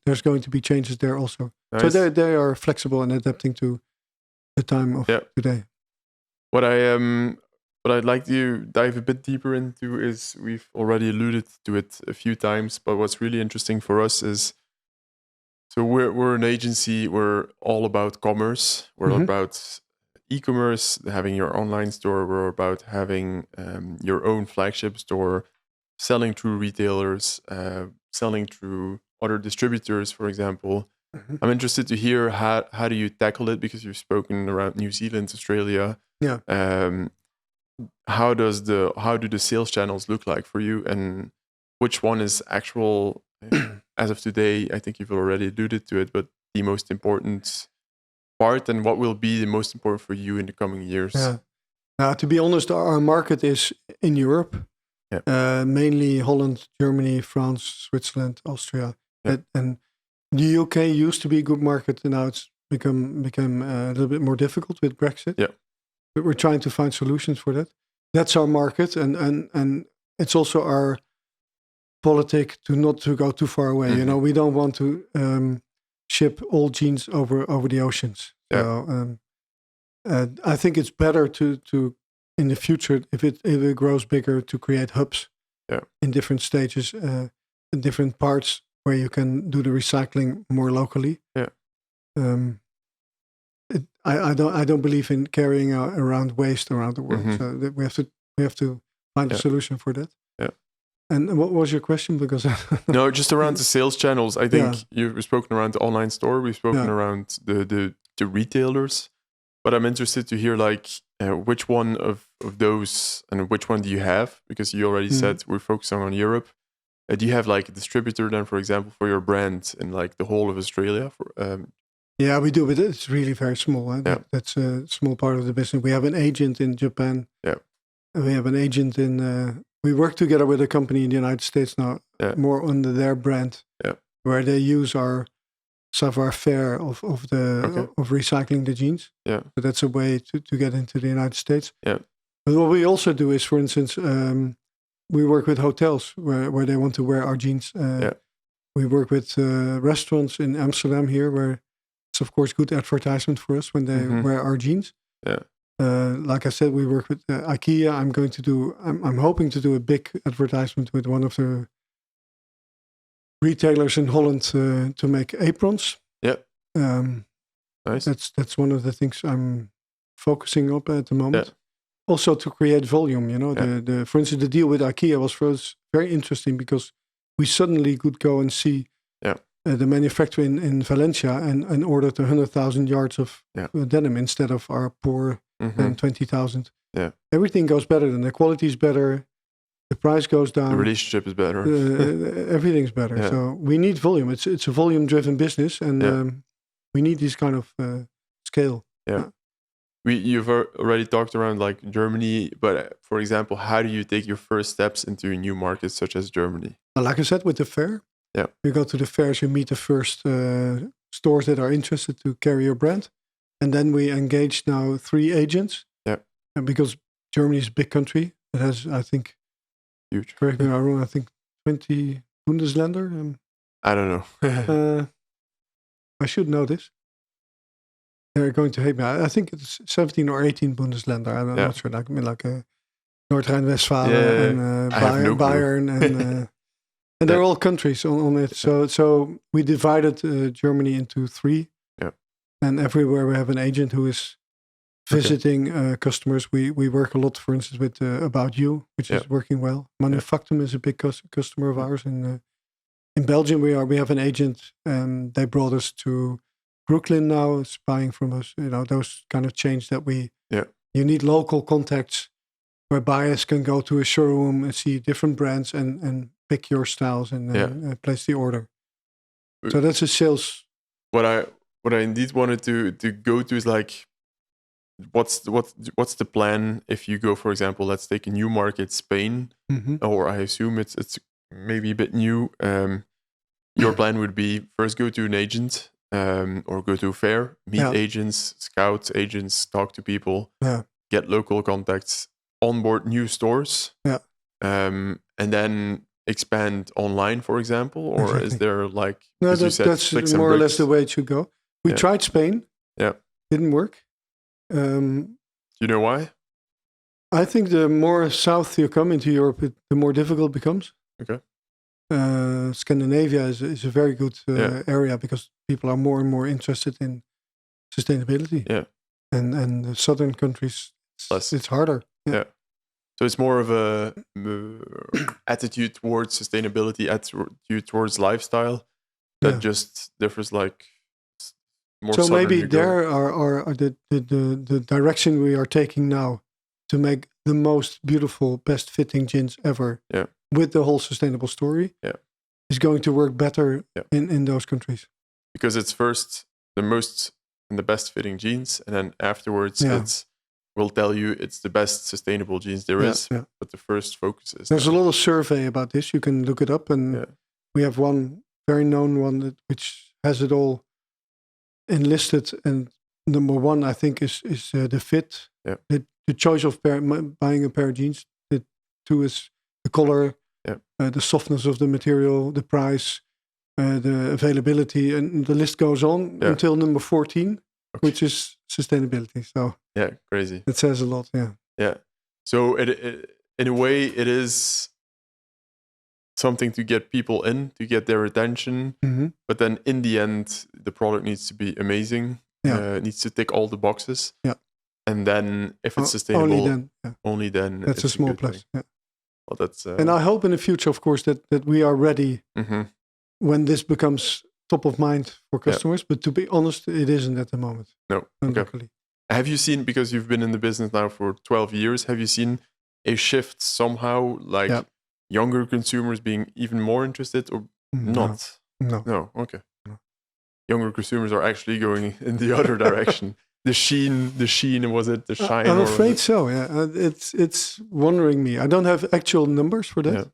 there's going to be changes there also. Nice. So they are flexible and adapting to the time of today. What I'd like to dive a bit deeper into is, we've already alluded to it a few times, but what's really interesting for us is, so we're an agency, we're all about commerce, we're all about e-commerce, having your online store, we're about having your own flagship store, selling through retailers, selling through other distributors, for example. I'm interested to hear how do you tackle it, because you've spoken around New Zealand, Australia. Yeah. How do the sales channels look like for you, and which one is actual as of today? I think you've already alluded to it, but the most important part, and what will be the most important for you in the coming years? Yeah. Now, to be honest, our market is in Europe, mainly Holland, Germany, France, Switzerland, Austria, and the UK used to be a good market, and now it's become a little bit more difficult with Brexit. Yeah. But we're trying to find solutions for that. That's our market, and it's also our politic to not to go too far away. We don't want to ship all jeans over the oceans. So I think it's better to in the future if it grows bigger to create hubs in different stages, in different parts where you can do the recycling more locally. Yeah. I don't believe in carrying around waste around the world. Mhm. So we have to find a Yeah. solution for that. Yeah. And what was your question? Because No, just around the sales channels. I think Yeah. you've spoken around the online store. We've spoken around the retailers. But I'm interested to hear which one of those and which one do you have? Because you already said we're focusing on Europe. Do you have like a distributor then, for example, for your brand in like the whole of Australia? Yeah, we do, but it's really very small. That's a small part of the business. We have an agent in Japan. Yeah. And we have an agent in. We work together with a company in the United States now, more under their brand, where they use our savoir-faire of recycling the jeans. Yeah. So that's a way to get into the United States. Yeah. But what we also do is, for instance, we work with hotels where they want to wear our jeans. We work with restaurants in Amsterdam here, where it's of course good advertisement for us when they wear our jeans. Yeah. Like I said, we work with IKEA. I'm hoping to do a big advertisement with one of the retailers in Holland to make aprons. Yeah. Nice. That's one of the things I'm focusing up at the moment. Yeah. Also to create volume, for instance, the deal with IKEA was for us very interesting because we suddenly could go and see the manufacturer in Valencia and order 100,000 yards of denim instead of our poor 20,000. Yeah. Everything goes better, then the quality is better, the price goes down. The relationship is better. Everything's better. Yeah. So we need volume. It's a volume-driven business, and we need this kind of scale. Yeah. You've already talked around like Germany, but for example, how do you take your first steps into new markets such as Germany? Like I said, with the fair, you go to the fairs, you meet the first stores that are interested to carry your brand, and then we engage now 3 agents. Yeah, and because Germany is a big country, it has, I think, huge. Correct me if I'm wrong. I think 20 Bundesländer. I don't know. I should know this. They're going to hate me. I think it's 17 or 18 Bundesländer. I'm not sure. Like North Rhine-Westphalia and Bayern and they're all countries on it. So we divided Germany into 3. Yeah. And everywhere we have an agent who is visiting customers. We work a lot, for instance, with About You, which is working well. Manufactum is a big customer of ours. In Belgium, we have an agent, and they brought us to Brooklyn now, is buying from us. Those kind of change that we. Yeah. You need local contacts where buyers can go to a showroom and see different brands and pick your styles and place the order. So that's a sales. What I indeed wanted to go to is like, what's the plan if you go, for example, let's take a new market, Spain, or I assume it's maybe a bit new. Your plan would be first go to an agent or go to a fair, meet agents, scout agents, talk to people, get local contacts, onboard new stores, and then expand online, for example, or is there like no? That's more or less the way it should go. We tried Spain, didn't work. You know why? I think the more south you come into Europe, the more difficult it becomes. Okay. Scandinavia is a very good area because people are more and more interested in sustainability. Yeah. And the southern countries, it's harder. Yeah. So it's more of a attitude towards sustainability, attitude towards lifestyle that just differs like more. So maybe there are the direction we are taking now to make the most beautiful, best fitting jeans ever with the whole sustainable story is going to work better in those countries. Because it's first the most and the best fitting jeans, and then afterwards we'll tell you it's the best sustainable jeans there is. Yeah. But the first focus is... There's a lot of survey about this. You can look it up. And we have one very known one which has it all enlisted. And number 1, I think, is the fit. Yeah. The choice of buying a pair of jeans. The 2 is the color, the softness of the material, the price, the availability. And the list goes on until number 14. which is sustainability. So yeah, crazy. it says a lot. Yeah. Yeah. So it in a way it is something to get people in, to get their attention. Mm-hmm. But then in the end, the product needs to be amazing. Yeah. It needs to tick all the boxes. Yeah. And then if it's sustainable, only then that's a small plus. Thing. Yeah. Well, that's and I hope in the future, of course, that we are ready when this becomes top of mind for customers. Yeah. But to be honest, it isn't at the moment. No. Okay. Have you seen, because you've been in the business now for 12 years, have you seen a shift somehow, like younger consumers being even more interested or not? No. Okay. No. Younger consumers are actually going in the other direction. The sheen, was it the shine? I'm afraid so. Yeah, it's wondering me. I don't have actual numbers for that. Yeah.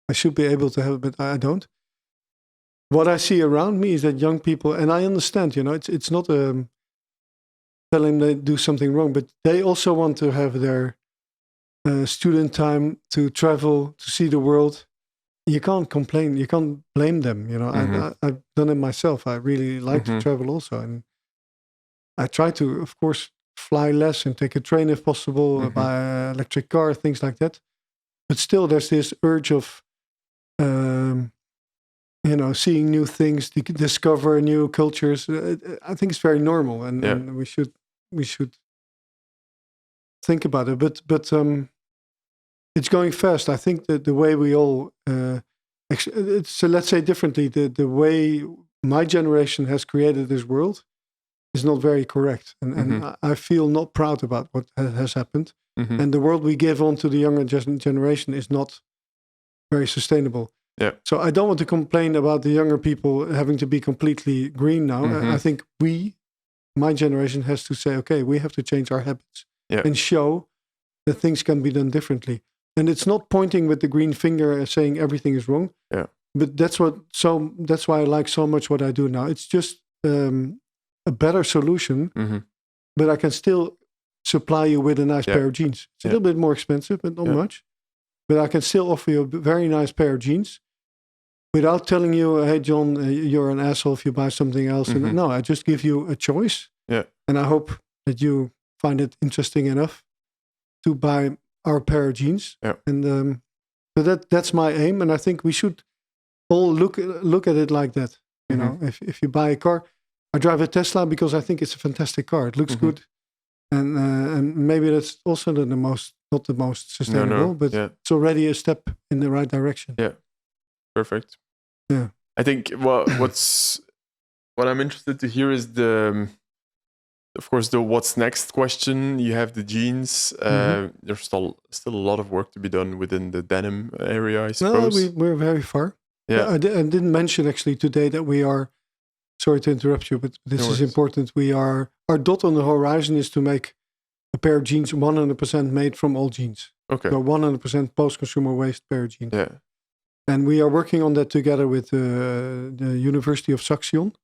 I should be able to have, but I don't. What I see around me is that young people, and I understand. It's not telling them they do something wrong, but they also want to have their student time to travel, to see the world. You can't complain. You can't blame them. I've done it myself. I really like to travel also, and I try to, of course, fly less and take a train if possible, buy an electric car, things like that. But still, there's this urge of, seeing new things, discover new cultures. I think it's very normal, and we should think about it. But it's going fast. I think that the way we all, let's say differently, the way my generation has created this world is not very correct. And I feel not proud about what has happened. And the world we give on to the younger generation is not very sustainable. Yeah. So I don't want to complain about the younger people having to be completely green now. I think my generation has to say, okay, we have to change our habits and show that things can be done differently. And it's not pointing with the green finger and saying everything is wrong. Yeah. But that's why I like so much what I do now. It's just a better solution, but I can still supply you with a nice pair of jeans. It's a little bit more expensive, but not much. But I can still offer you a very nice pair of jeans without telling you, hey, John, you're an asshole if you buy something else. And no, I just give you a choice. Yeah. And I hope that you find it interesting enough to buy our pair of jeans. Yeah. And so that's my aim. And I think we should all look at it like that. You know, if you buy a car, I drive a Tesla because I think it's a fantastic car. It looks good. And maybe that's also not the most sustainable, but it's already a step in the right direction. Yeah. Perfect. Yeah. I think what I'm interested to hear is of course, the what's next question. You have the jeans. There's still a lot of work to be done within the denim area, I suppose. No, we're very far. Yeah. I didn't mention actually today that we are, sorry to interrupt you, but this is important. Our dot on the horizon is to make a pair of jeans 100% made from all jeans. Okay. So 100% post-consumer waste pair of jeans. Yeah. And we are working on that together with the University of Saxion,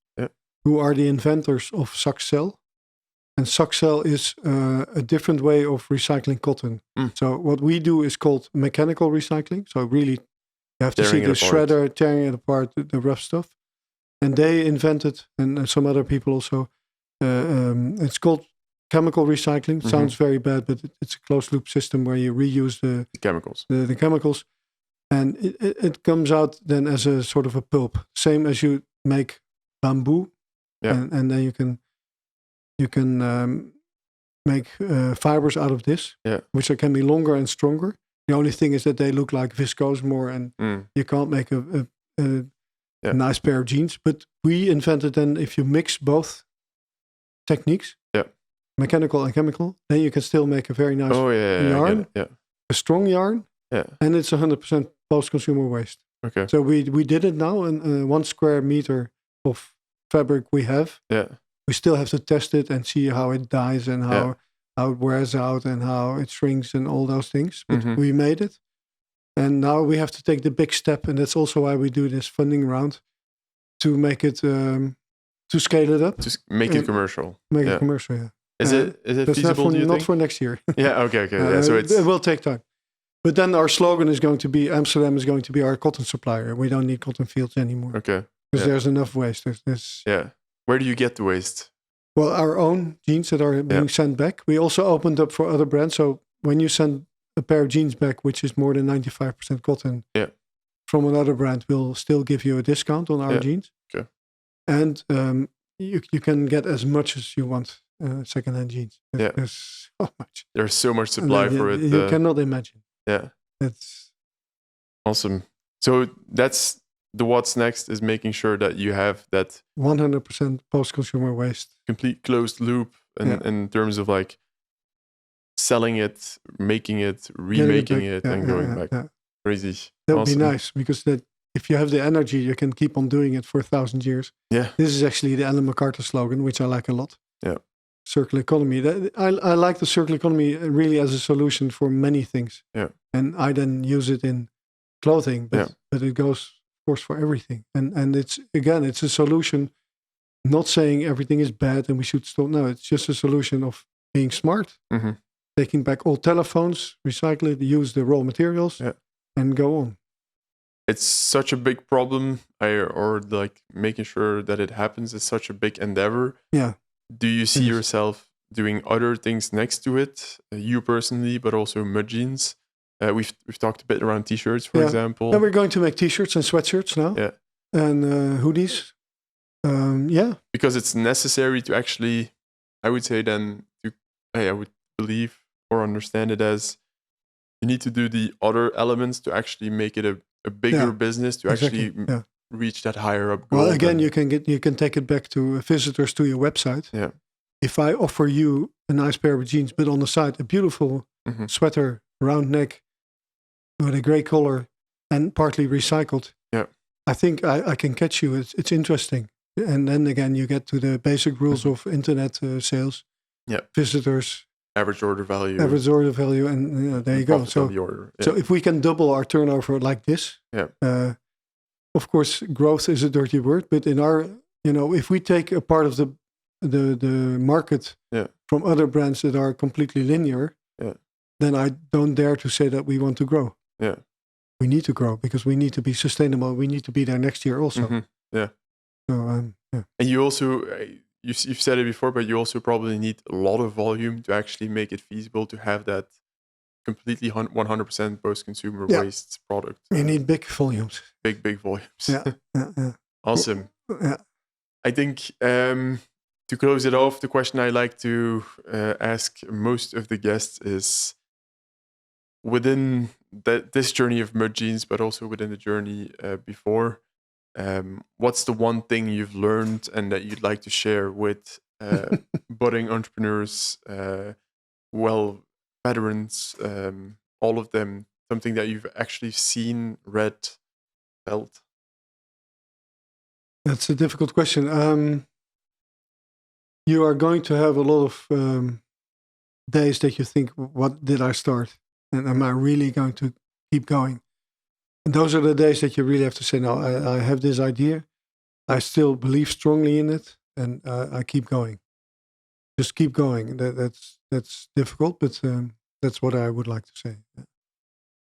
who are the inventors of Saxcel. And Saxcel is a different way of recycling cotton. So what we do is called mechanical recycling. So really, you have to see the shredder tearing it apart, the rough stuff. And they invented, and some other people also, it's called chemical recycling. Sounds very bad, but it's a closed loop system where you reuse the chemicals. The chemicals. And it comes out then as a sort of a pulp, same as you make bamboo, and then you can make fibers out of this, which can be longer and stronger. The only thing is that they look like viscose more, and you can't make a nice pair of jeans. But we invented then if you mix both techniques, mechanical and chemical, then you can still make a very nice yarn, a strong yarn, and it's 100% post-consumer waste. Okay. So we did it now, and 1 square meter of fabric we have. Yeah. We still have to test it and see how it dyes and how it wears out and how it shrinks and all those things. But we made it. And now we have to take the big step. And that's also why we do this funding round, to make it, to scale it up. To make it commercial. Make it commercial, yeah. Is it feasible, do you think? Not for next year. Okay. So it will take time. But then our slogan is going to be, Amsterdam is going to be our cotton supplier. We don't need cotton fields anymore. Okay. Because there's enough waste. Where do you get the waste? Well, our own jeans that are being sent back. We also opened up for other brands. So when you send a pair of jeans back, which is more than 95% cotton, from another brand, we'll still give you a discount on our jeans. Okay. And you can get as much as you want secondhand jeans. There's so much. There's so much supply for it. You cannot imagine. Yeah. It's awesome. So that's the what's next is making sure that you have that 100% post-consumer waste. Complete closed loop in terms of like selling it, making it, remaking it, and going back. Yeah. Crazy. That would be nice because if you have the energy, you can keep on doing it for 1,000 years. Yeah. This is actually the Ellen MacArthur slogan, which I like a lot. Yeah. Circular economy. I like the circular economy really as a solution for many things. Yeah. And I then use it in clothing, but it goes, of course, for everything. And it's a solution, not saying everything is bad and we should stop. No, it's just a solution of being smart, taking back old telephones, recycle it, use the raw materials, and go on. It's such a big problem, or like making sure that it happens is such a big endeavor. Yeah. Do you see yourself doing other things next to it, you personally, but also Mud Jeans? We've talked a bit around t-shirts, for example. And we're going to make t-shirts and sweatshirts now. Yeah. And hoodies. Because it's necessary to actually, I would say then, I would believe or understand it as you need to do the other elements to actually make it a bigger business, to actually reach that higher up goal. Well, again, you can take it back to visitors to your website. Yeah. If I offer you a nice pair of jeans, but on the side a beautiful sweater, round neck, with a gray collar and partly recycled, I think I can catch you. It's interesting. And then again, you get to the basic rules of internet sales. Yeah. Visitors. Average order value. And there you go. So if we can double our turnover like this, of course, growth is a dirty word, but in our, if we take a part of the market from other brands that are completely linear, then I don't dare to say that we want to grow. Yeah. We need to grow because we need to be sustainable. We need to be there next year also. Yeah. So, And you also, you've said it before, but you also probably need a lot of volume to actually make it feasible to have that completely 100% post-consumer waste product. You need big volumes. Big volumes. Yeah. Awesome. Yeah. I think to close it off, the question I like to ask most of the guests is, within this journey of Mud Jeans, but also within the journey before, what's the one thing you've learned and that you'd like to share with budding entrepreneurs, veterans, all of them, something that you've actually seen, read, felt? That's a difficult question. You are going to have a lot of days that you think, what did I start? And am I really going to keep going? And those are the days that you really have to say, no, I have this idea. I still believe strongly in it. And I keep going. Just keep going. That's difficult, but that's what I would like to say. Yeah.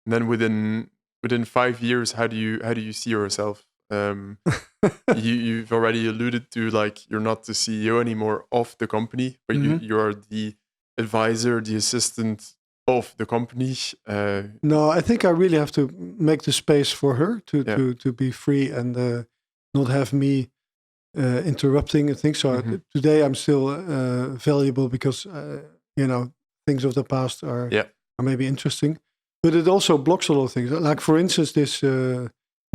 And then within 5 years, how do you see yourself? You've already alluded to, like, you're not the CEO anymore of the company, but you are the advisor, the assistant of the company. No, I think I really have to make the space for her to be free and not have me interrupting things. So today I'm still valuable because things of the past are maybe interesting, but it also blocks a lot of things. Like, for instance, this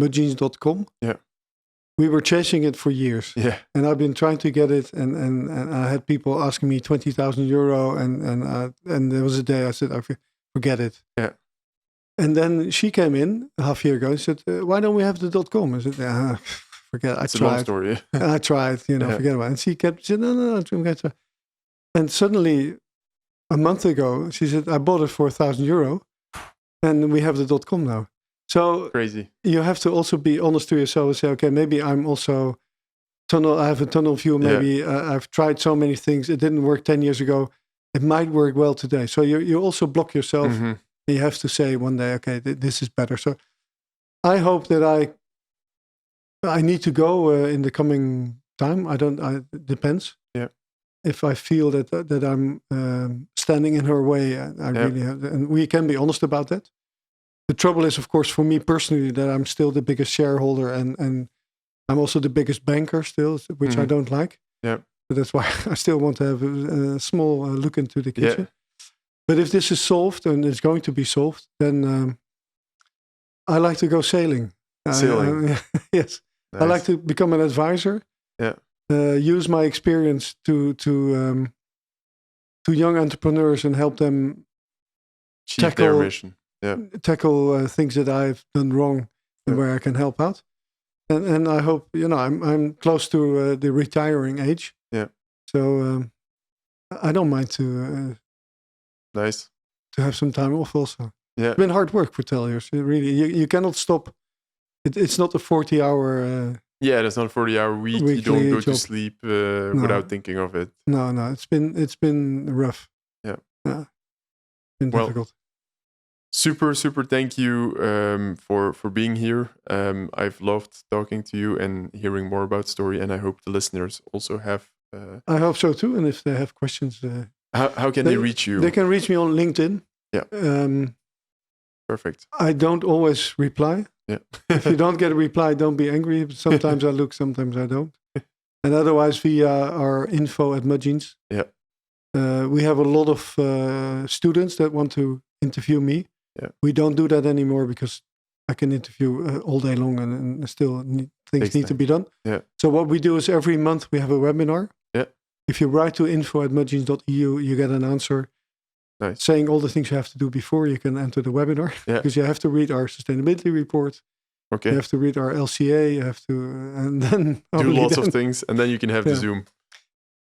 mudjeans.com. Yeah. We were chasing it for years. Yeah. And I've been trying to get it, and I had people asking me 20,000 euro, and there was a day I said, I forget it. Yeah. And then she came in a half year ago and said, why don't we have the .com? I said, forget it. It's a long story. I tried, forget about it. And she kept saying, no. And suddenly, a month ago, she said, I bought it for 1,000 euro, and we have the .com now. So crazy. You have to also be honest to yourself and say, okay, maybe I'm also I have a tunnel view. Maybe I've tried so many things. It didn't work 10 years ago. It might work well today. So you also block yourself. You have to say one day, okay, this is better. So I hope that I need to go in the coming time. It depends. Yeah. if I feel that I'm standing in her way, I really have, and we can be honest about that. The trouble is, of course, for me personally, that I'm still the biggest shareholder, and I'm also the biggest banker still, which I don't like. Yeah. So that's why I still want to have a small look into the kitchen. Yeah. But if this is solved, and it's going to be solved, then I like to go sailing. Sailing. Yes. Nice. I like to become an advisor. Yeah. Use my experience to young entrepreneurs and help them achieve their mission. Yeah. Tackle things that I've done wrong and where I can help out. And I hope, I'm close to the retiring age. Yeah. So I don't mind to nice to have some time off also. Yeah. It's been hard work for tellers. Really, you cannot stop. It's not a 40-hour. Yeah, that's not a 40-hour week. You don't go to sleep without thinking of it. No, it's been rough. Yeah. Yeah. Been difficult. Super. Thank you for being here. I've loved talking to you and hearing more about story, and I hope the listeners also have. I hope so too. And if they have questions, how can they reach you? They can reach me on LinkedIn. Yeah. Perfect. I don't always reply. Yeah. If you don't get a reply, don't be angry. Sometimes I look, sometimes I don't. And otherwise, via our info@mudjeans. Yeah. We have a lot of students that want to interview me. Yeah. We don't do that anymore because I can interview all day long and still things need to be done. Yeah. So what we do is every month we have a webinar. Yeah. If you write to info@mudjeans.eu, you get an answer. Nice. Saying all the things you have to do before you can enter the webinar. Yeah. Because you have to read our sustainability report. Okay. You have to read our LCA. You have to, and then do lots of things, and then you can have the Zoom.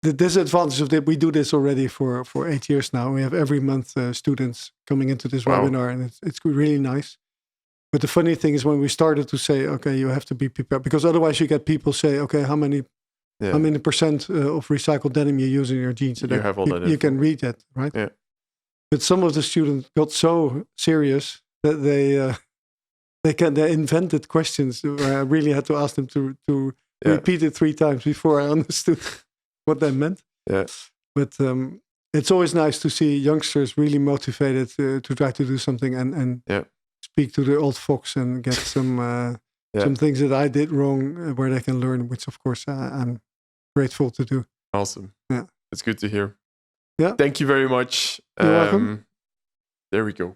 The disadvantage of that, we do this already for 8 years now. We have every month students coming into this webinar, and it's really nice. But the funny thing is when we started to say, okay, you have to be prepared, because otherwise you get people say, okay, how many percent of recycled denim you use in your jeans? So you have all that. You can read that, right? Yeah. But some of the students got so serious that they invented questions where I really had to ask them to repeat it 3 times before I understood what that meant. Yeah. But it's always nice to see youngsters really motivated to try to do something and speak to the old folks and get some things that I did wrong where they can learn, which of course I'm grateful to do. Awesome. Yeah. It's good to hear. Yeah. Thank you very much. You're welcome. There we go.